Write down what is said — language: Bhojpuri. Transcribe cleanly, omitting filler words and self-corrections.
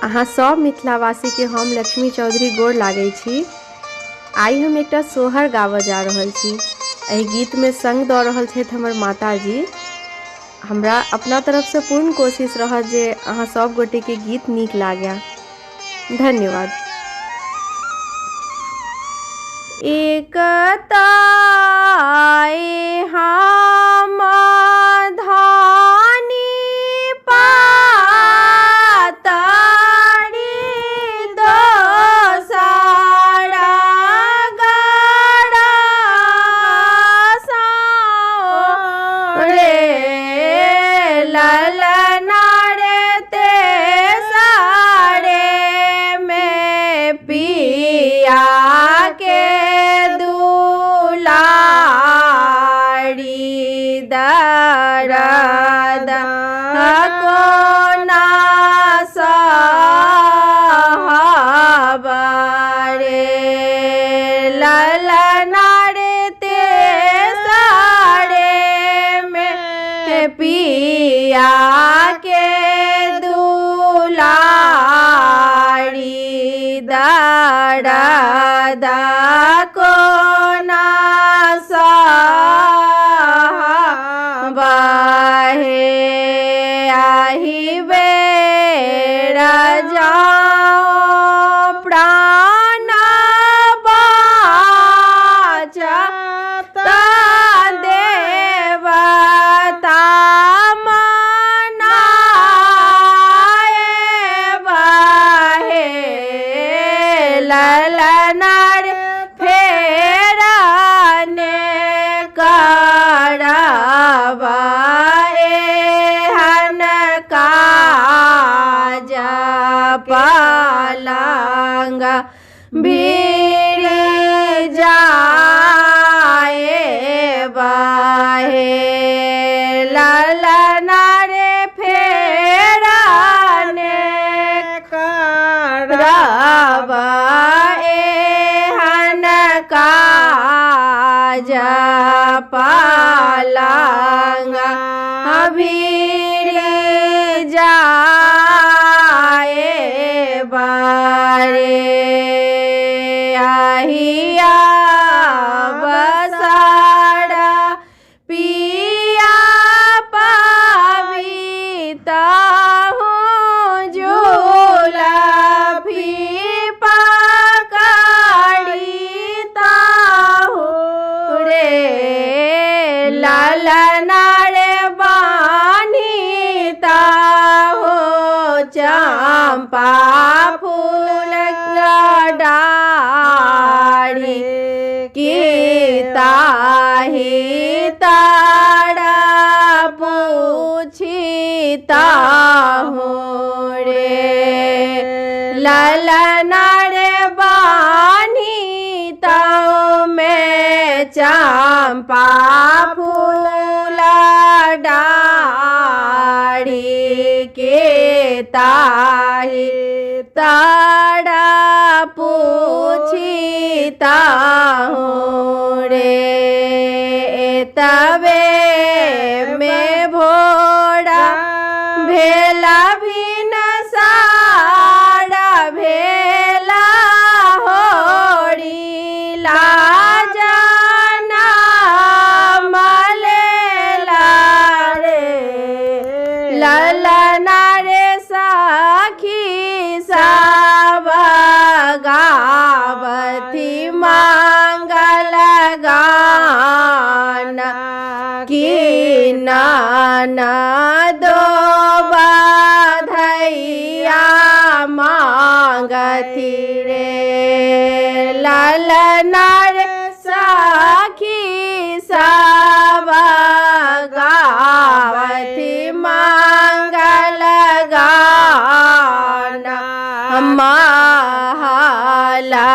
अहाँ सब मिथिलावासी के हम लक्ष्मी चौधरी गोर लागै छी। आई हम एकटा सोहर गावऽ जा रहल छी। एहि गीत में संग दऽ रहल छथि हमर माताजी। हमरा अपना तरफ से पूर्ण कोशिश रहत जे अहाँ सब गोटे के गीत नीक लागै। धन्यवाद। एकता हम धानी पातारी दोसरा गड़ा रे ललना रे तेसरे में पिया के दुलारी दर्द कोना सहबरे ललना रे तेसरे में पिया के दुलारी दर्द कोना सहबरे आहि बेर जाओ प्राण बाचत देवता मनाए बहे ललना रे फेरने करबा एहन काज पलंग भीड़ जाए बहे ललना रे फेरने करबा एहन काज पलंग भीड़ जाए बारे आहिया बसाड़ा पिया पविता हूँ झूला भी पकड़ीता हूँ रे ललना रे बानीता हो चंपा फूल डाड़ी की ताही तारा पूछीता हूँ रे ललना रे बानीता में चंपा फूल डाड़ी के ताही तारा पूछीता हूँ रे तबे में भोरा भेला भी न सारा भेला होड़ी लाजना मलेला रे ललना रे सखी सब गावथी मंगल गान की ननदो बधैया मांगथी रे ललना रे सखी सब गावथी मंगल गान महला